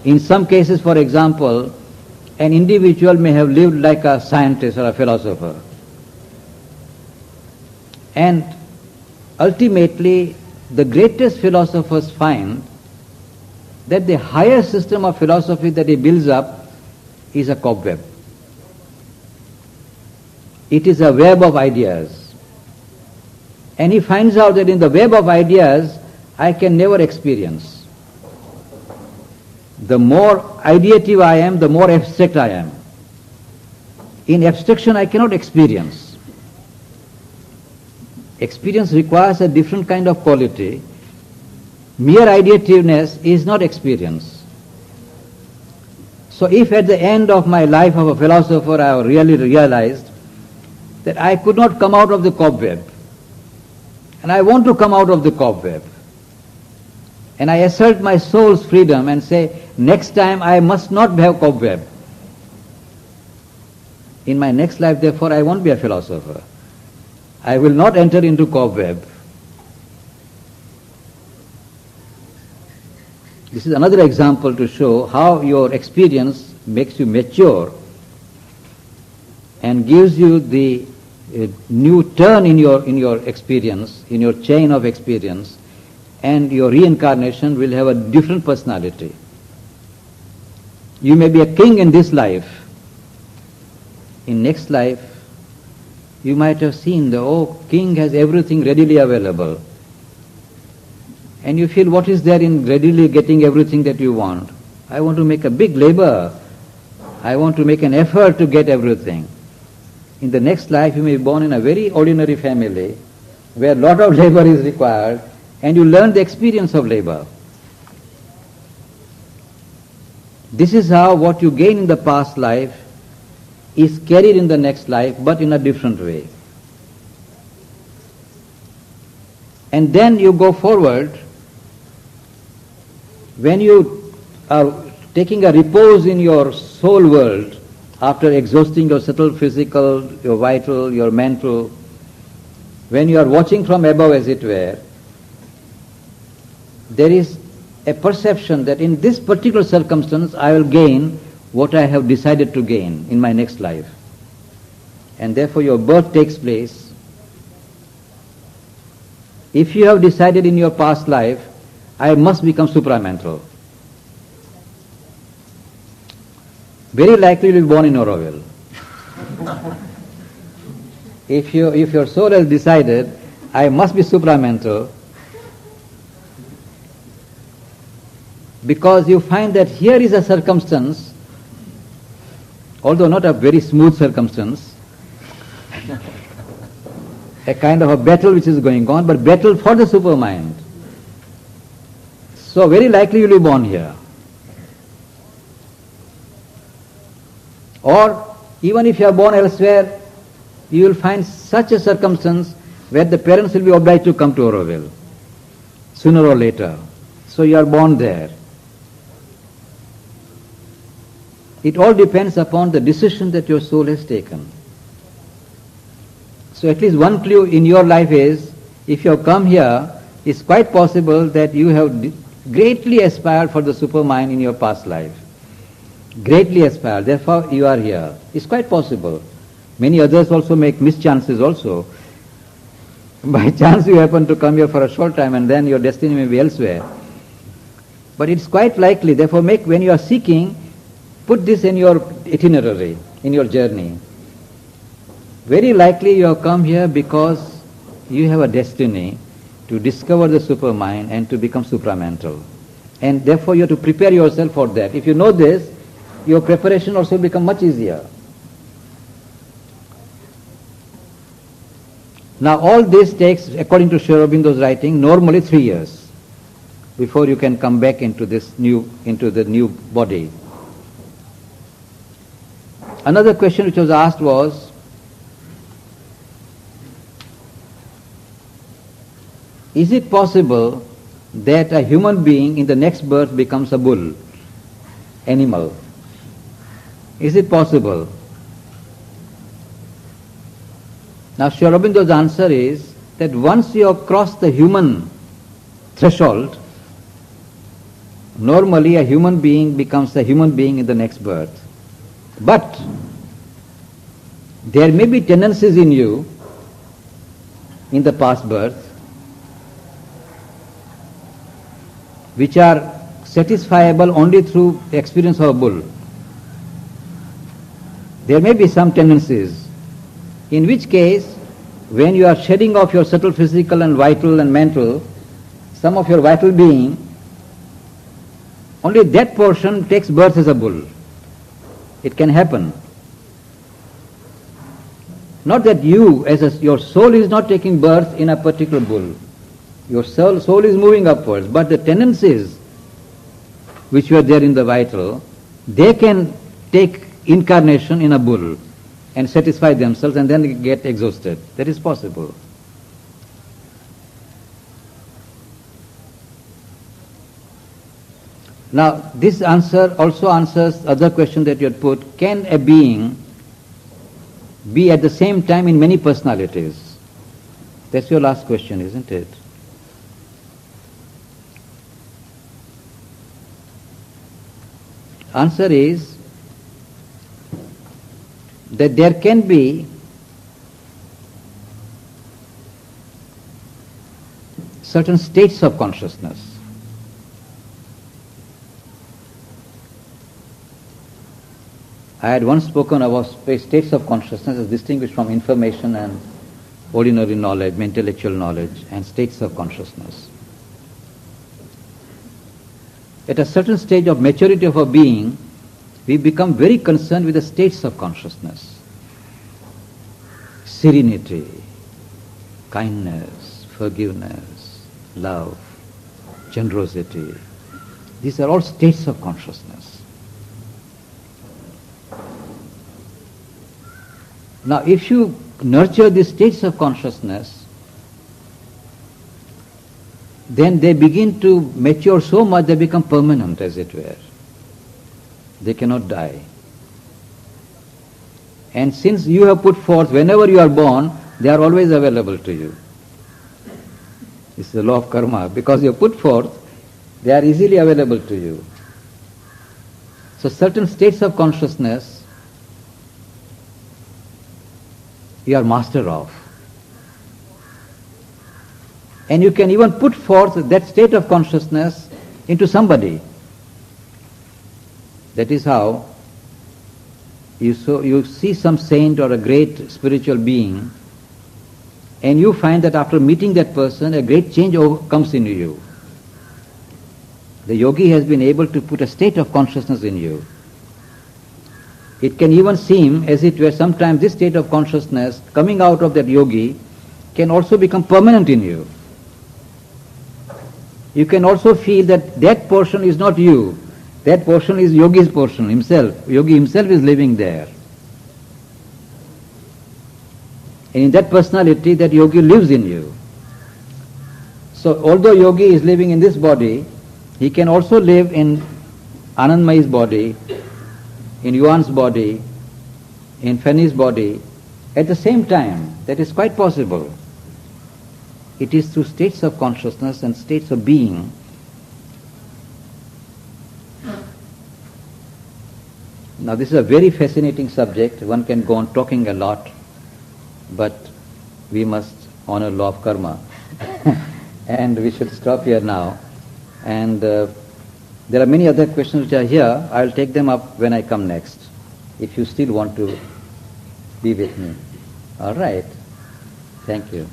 In some cases, for example, an individual may have lived like a scientist or a philosopher. And ultimately, the greatest philosophers find that the higher system of philosophy that he builds up is a cobweb. It is a web of ideas. And he finds out that in the web of ideas, I can never experience. The more ideative I am, the more abstract I am. In abstraction, I cannot experience. Experience requires a different kind of quality. Mere ideativeness is not experience. So if at the end of my life of a philosopher I have really realized that I could not come out of the cobweb, and I want to come out of the cobweb, and I assert my soul's freedom and say, next time I must not have cobweb. In my next life, therefore, I won't be a philosopher. I will not enter into cobweb. This is another example to show how your experience makes you mature and gives you the new turn in your experience, in your chain of experience, and your reincarnation will have a different personality. You may be a king in this life. In next life, you might have seen the king has everything readily available. And you feel, what is there in readily getting everything that you want? I want to make a big labor. I want to make an effort to get everything. In the next life, you may be born in a very ordinary family where a lot of labor is required, and you learn the experience of labor. This is how what you gain in the past life is carried in the next life, but in a different way. And then you go forward. When you are taking a repose in your soul world, after exhausting your subtle physical, your vital, your mental, when you are watching from above, as it were, there is a perception that in this particular circumstance I will gain what I have decided to gain in my next life. And therefore your birth takes place. If you have decided in your past life, I must become supramental, very likely you will be born in Auroville. If your soul has decided, I must be supramental, because you find that here is a circumstance, although not a very smooth circumstance, a kind of a battle which is going on, but battle for the supermind. So very likely you will be born here. Or even if you are born elsewhere, you will find such a circumstance where the parents will be obliged to come to Auroville, sooner or later. So you are born there. It all depends upon the decision that your soul has taken. So at least one clue in your life is, if you have come here, it's quite possible that you have greatly aspired for the supermind in your past life. Greatly aspired, therefore you are here. It's quite possible. Many others also make mischances also. By chance you happen to come here for a short time and then your destiny may be elsewhere. But it's quite likely, therefore when you are seeking, put this in your itinerary, in your journey. Very likely you have come here because you have a destiny to discover the supermind and to become supramental. And therefore you have to prepare yourself for that. If you know this, your preparation also will become much easier. Now all this takes, according to Sri Aurobindo's writing, normally 3 years before you can come back into the new body. Another question which was asked was, is it possible that a human being in the next birth becomes a bull, animal? Is it possible? Now Sri Aurobindo's answer is that once you have crossed the human threshold, normally a human being becomes a human being in the next birth. But there may be tendencies in you in the past birth which are satisfiable only through the experience of a bull. There may be some tendencies, in which case, when you are shedding off your subtle physical and vital and mental, some of your vital being, only that portion takes birth as a bull. It can happen. Not that you, your soul is not taking birth in a particular bull. Your soul is moving upwards, but the tendencies which were there in the vital, they can take incarnation in a bull and satisfy themselves and then get exhausted. That is possible. Now, this answer also answers other question that you had put. Can a being be at the same time in many personalities? That's your last question, isn't it? Answer is that there can be certain states of consciousness. I had once spoken about states of consciousness as distinguished from information and ordinary knowledge, intellectual knowledge, and states of consciousness. At a certain stage of maturity of a being, we become very concerned with the states of consciousness. Serenity, kindness, forgiveness, love, generosity. These are all states of consciousness. Now, if you nurture these states of consciousness, then they begin to mature so much they become permanent, as it were. They cannot die. And since you have put forth, whenever you are born, they are always available to you. This is the law of karma. Because you have put forth, they are easily available to you. So certain states of consciousness you are master of. And you can even put forth that state of consciousness into somebody. That is how you see some saint or a great spiritual being, and you find that after meeting that person, a great change comes into you. The yogi has been able to put a state of consciousness in you. It can even seem as it were sometimes this state of consciousness coming out of that yogi can also become permanent in you. You can also feel that that portion is not you. That portion is yogi's portion himself. Yogi himself is living there. And in that personality, that yogi lives in you. So although yogi is living in this body, he can also live in Anandmayi's body, in Yuan's body, in Fanny's body, at the same time. That is quite possible. It is through states of consciousness and states of being. Now this is a very fascinating subject. One can go on talking a lot, but we must honor law of karma. And we should stop here now. And there are many other questions which are here. I'll take them up when I come next, if you still want to be with me. All right. Thank you.